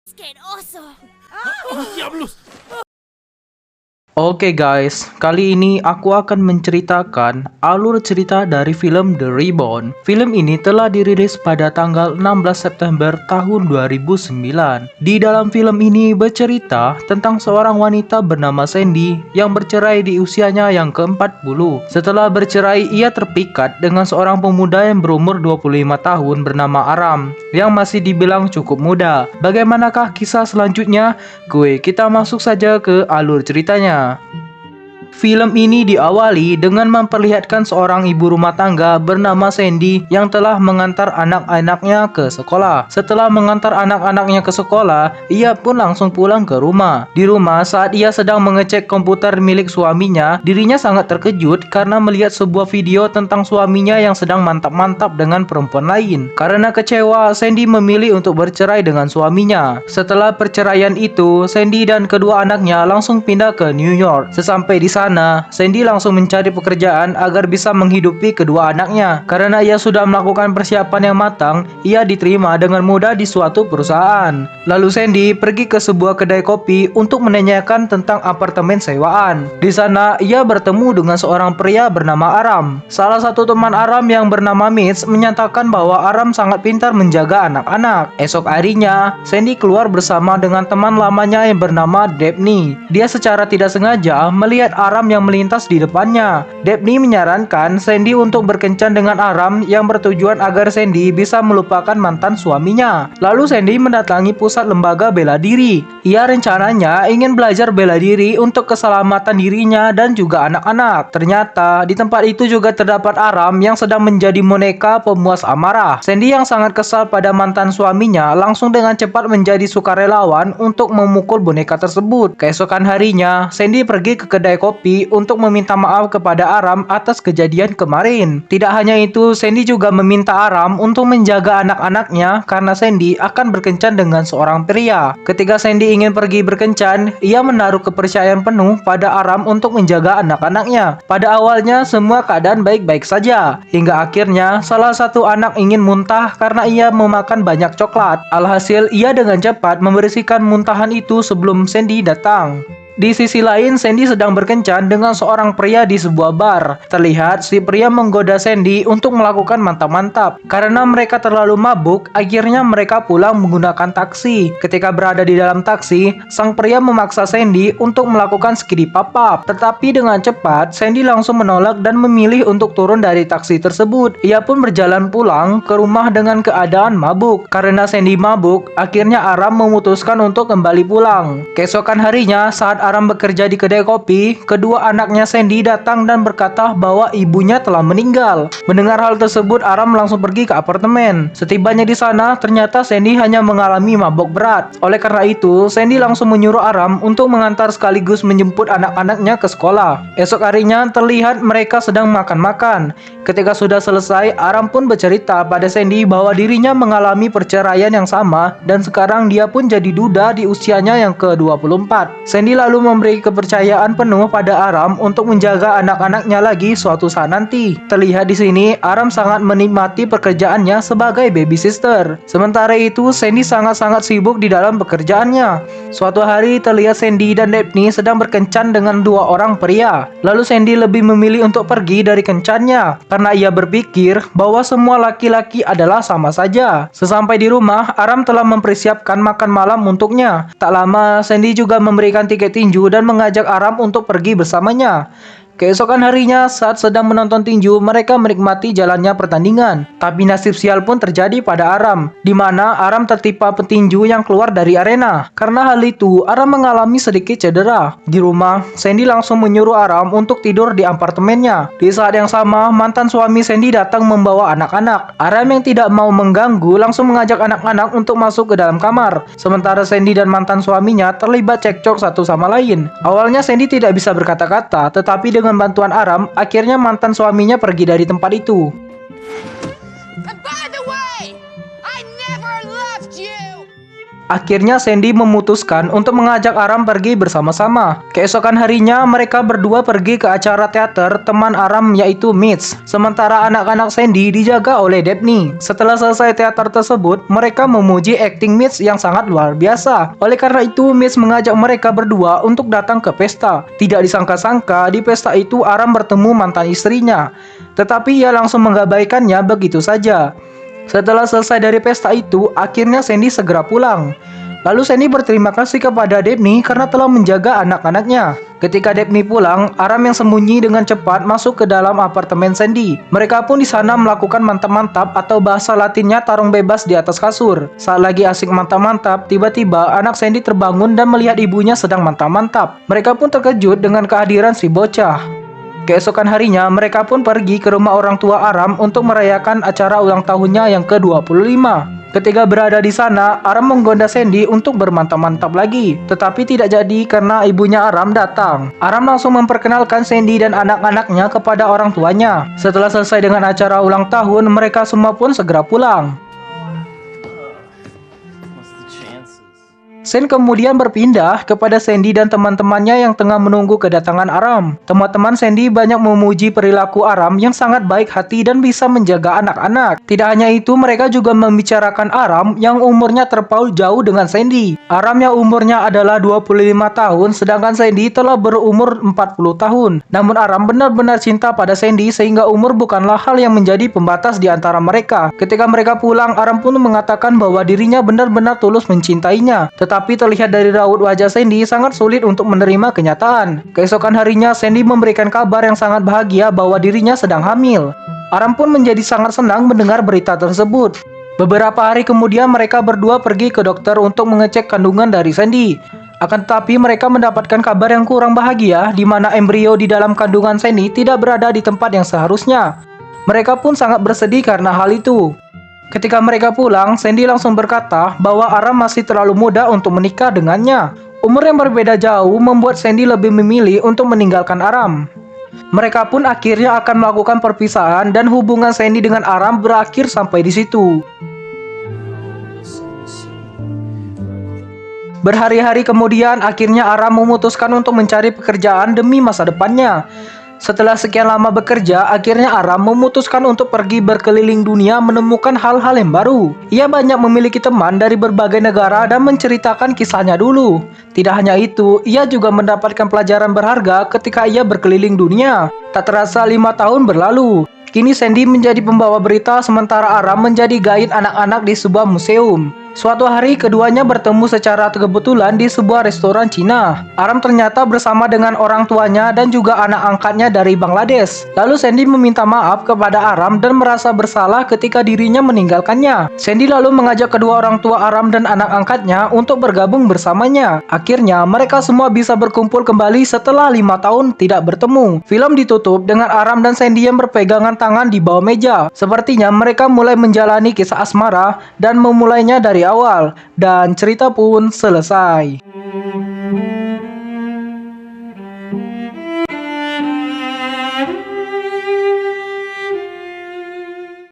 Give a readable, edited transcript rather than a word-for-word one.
Asqueroso. ¡Diablos! Oke guys, kali ini aku akan menceritakan alur cerita dari film The Reborn. Film ini telah dirilis pada tanggal 16 September tahun 2009. Di dalam film ini bercerita tentang seorang wanita bernama Sandy yang bercerai di usianya yang ke-40. Setelah bercerai, ia terpikat dengan seorang pemuda yang berumur 25 tahun bernama Aram yang masih dibilang cukup muda. Bagaimanakah kisah selanjutnya? Kita masuk saja ke alur ceritanya. Film ini diawali dengan memperlihatkan seorang ibu rumah tangga bernama Sandy yang telah mengantar anak-anaknya ke sekolah. Setelah mengantar anak-anaknya ke sekolah, ia pun langsung pulang ke rumah. Di rumah, saat ia sedang mengecek komputer milik suaminya, dirinya sangat terkejut karena melihat sebuah video tentang suaminya yang sedang mantap-mantap dengan perempuan lain. Karena kecewa, Sandy memilih untuk bercerai dengan suaminya. Setelah perceraian itu, Sandy dan kedua anaknya langsung pindah ke New York. Sesampai di sana, Sandy langsung mencari pekerjaan agar bisa menghidupi kedua anaknya. Karena ia sudah melakukan persiapan yang matang, ia diterima dengan mudah di suatu perusahaan. Lalu Sandy pergi ke sebuah kedai kopi untuk menanyakan tentang apartemen sewaan. Di sana, ia bertemu dengan seorang pria bernama Aram. Salah satu teman Aram yang bernama Mitch menyatakan bahwa Aram sangat pintar menjaga anak-anak. Esok harinya, Sandy keluar bersama dengan teman lamanya yang bernama Daphne. Dia secara tidak sengaja melihat Aram yang melintas di depannya. Daphne menyarankan Sandy untuk berkencan dengan Aram yang bertujuan agar Sandy bisa melupakan mantan suaminya. Lalu Sandy mendatangi pusat lembaga bela diri. Ia rencananya ingin belajar bela diri untuk keselamatan dirinya dan juga anak-anak. Ternyata di tempat itu juga terdapat Aram yang sedang menjadi boneka pemuas amarah. Sandy yang sangat kesal pada mantan suaminya langsung dengan cepat menjadi sukarelawan untuk memukul boneka tersebut. Keesokan harinya, Sandy pergi ke kedai kopi untuk meminta maaf kepada Aram atas kejadian kemarin. Tidak hanya itu, Sandy juga meminta Aram untuk menjaga anak-anaknya karena Sandy akan berkencan dengan seorang pria. Ketika Sandy ingin pergi berkencan, ia menaruh kepercayaan penuh pada Aram untuk menjaga anak-anaknya. Pada awalnya semua keadaan baik-baik saja, hingga akhirnya salah satu anak ingin muntah karena ia memakan banyak coklat. Alhasil ia dengan cepat membersihkan muntahan itu sebelum Sandy datang. Di sisi lain, Sandy sedang berkencan dengan seorang pria di sebuah bar. Terlihat si pria menggoda Sandy untuk melakukan mantap-mantap. Karena mereka terlalu mabuk, akhirnya mereka pulang menggunakan taksi. Ketika berada di dalam taksi, sang pria memaksa Sandy untuk melakukan skidi pap-up. Tetapi dengan cepat, Sandy langsung menolak dan memilih untuk turun dari taksi tersebut. Ia pun berjalan pulang ke rumah dengan keadaan mabuk. Karena Sandy mabuk, akhirnya Aram memutuskan untuk kembali pulang. Keesokan harinya, saat Aram bekerja di kedai kopi, kedua anaknya Sandy datang dan berkata bahwa ibunya telah meninggal. Mendengar hal tersebut, Aram langsung pergi ke apartemen. Setibanya di sana, ternyata Sandy hanya mengalami mabuk berat. Oleh karena itu, Sandy langsung menyuruh Aram untuk mengantar sekaligus menjemput anak-anaknya ke sekolah. Esok harinya terlihat mereka sedang makan-makan. Ketika sudah selesai, Aram pun bercerita pada Sandy bahwa dirinya mengalami perceraian yang sama dan sekarang dia pun jadi duda di usianya yang ke-24. Sandy lalu memberi kepercayaan penuh pada Aram untuk menjaga anak-anaknya lagi suatu saat nanti. Terlihat di sini, Aram sangat menikmati pekerjaannya sebagai babysitter. Sementara itu, Sandy sangat-sangat sibuk di dalam pekerjaannya. Suatu hari terlihat Sandy dan Daphne sedang berkencan dengan dua orang pria. Lalu Sandy lebih memilih untuk pergi dari kencannya karena ia berpikir bahwa semua laki-laki adalah sama saja. Sesampai di rumah, Aram telah mempersiapkan makan malam untuknya. Tak lama, Sandy juga memberikan tiket tinju dan mengajak Aram untuk pergi bersamanya. Keesokan harinya, saat sedang menonton tinju, mereka menikmati jalannya pertandingan. Tapi nasib sial pun terjadi pada Aram, di mana Aram tertimpa petinju yang keluar dari arena. Karena hal itu, Aram mengalami sedikit cedera. Di rumah, Sandy langsung menyuruh Aram untuk tidur di apartemennya. Di saat yang sama, mantan suami Sandy datang membawa anak-anak. Aram yang tidak mau mengganggu langsung mengajak anak-anak untuk masuk ke dalam kamar. Sementara Sandy dan mantan suaminya terlibat cekcok satu sama lain. Awalnya Sandy tidak bisa berkata-kata, tetapi dengan bantuan Aram, akhirnya mantan suaminya pergi dari tempat itu. And by the way, I never left you. Akhirnya Sandy memutuskan untuk mengajak Aram pergi bersama-sama. Keesokan harinya mereka berdua pergi ke acara teater teman Aram yaitu Mitch. Sementara anak-anak Sandy dijaga oleh Daphne. Setelah selesai teater tersebut, mereka memuji akting Mitch yang sangat luar biasa. Oleh karena itu, Mitch mengajak mereka berdua untuk datang ke pesta. Tidak disangka-sangka di pesta itu Aram bertemu mantan istrinya. Tetapi ia langsung mengabaikannya begitu saja. Setelah selesai dari pesta itu, akhirnya Sandy segera pulang. Lalu Sandy berterima kasih kepada Daphne karena telah menjaga anak-anaknya. Ketika Daphne pulang, Aram yang sembunyi dengan cepat masuk ke dalam apartemen Sandy. Mereka pun di sana melakukan mantap-mantap atau bahasa Latinnya tarung bebas di atas kasur. Saat lagi asik mantap-mantap, tiba-tiba anak Sandy terbangun dan melihat ibunya sedang mantap-mantap. Mereka pun terkejut dengan kehadiran si bocah. Keesokan harinya, mereka pun pergi ke rumah orang tua Aram untuk merayakan acara ulang tahunnya yang ke-25. Ketika berada di sana, Aram menggoda Sandy untuk bermantap-mantap lagi. Tetapi tidak jadi karena ibunya Aram datang. Aram langsung memperkenalkan Sandy dan anak-anaknya kepada orang tuanya. Setelah selesai dengan acara ulang tahun, mereka semua pun segera pulang. Scene kemudian berpindah kepada Sandy dan teman-temannya yang tengah menunggu kedatangan Aram. Teman-teman Sandy banyak memuji perilaku Aram yang sangat baik hati dan bisa menjaga anak-anak. Tidak hanya itu, mereka juga membicarakan Aram yang umurnya terpaut jauh dengan Sandy. Aram yang umurnya adalah 25 tahun, sedangkan Sandy telah berumur 40 tahun. Namun Aram benar-benar cinta pada Sandy sehingga umur bukanlah hal yang menjadi pembatas di antara mereka. Ketika mereka pulang, Aram pun mengatakan bahwa dirinya benar-benar tulus mencintainya. Tetapi terlihat dari raut wajah Sandy sangat sulit untuk menerima kenyataan. Keesokan harinya, Sandy memberikan kabar yang sangat bahagia bahwa dirinya sedang hamil. Aram pun menjadi sangat senang mendengar berita tersebut. Beberapa hari kemudian mereka berdua pergi ke dokter untuk mengecek kandungan dari Sandy. Akan tetapi mereka mendapatkan kabar yang kurang bahagia di mana embrio di dalam kandungan Sandy tidak berada di tempat yang seharusnya. Mereka pun sangat bersedih karena hal itu. Ketika mereka pulang, Sandy langsung berkata bahwa Aram masih terlalu muda untuk menikah dengannya. Umur yang berbeda jauh membuat Sandy lebih memilih untuk meninggalkan Aram. Mereka pun akhirnya akan melakukan perpisahan dan hubungan Sandy dengan Aram berakhir sampai di situ. Berhari-hari kemudian, akhirnya Aram memutuskan untuk mencari pekerjaan demi masa depannya. Setelah sekian lama bekerja, akhirnya Aram memutuskan untuk pergi berkeliling dunia menemukan hal-hal yang baru. Ia banyak memiliki teman dari berbagai negara dan menceritakan kisahnya dulu. Tidak hanya itu, ia juga mendapatkan pelajaran berharga ketika ia berkeliling dunia. Tak terasa 5 tahun berlalu. Kini Sandy menjadi pembawa berita sementara Aram menjadi guide anak-anak di sebuah museum. Suatu hari keduanya bertemu secara kebetulan di sebuah restoran Cina. Aram ternyata bersama dengan orang tuanya dan juga anak angkatnya dari Bangladesh. Lalu Sandy meminta maaf kepada Aram dan merasa bersalah ketika dirinya meninggalkannya. Sandy lalu mengajak kedua orang tua Aram dan anak angkatnya untuk bergabung bersamanya. Akhirnya mereka semua bisa berkumpul kembali setelah 5 tahun tidak bertemu. Film ditutup dengan Aram dan Sandy yang berpegangan tangan di bawah meja. Sepertinya mereka mulai menjalani kisah asmara dan memulainya dari awal, dan cerita pun selesai.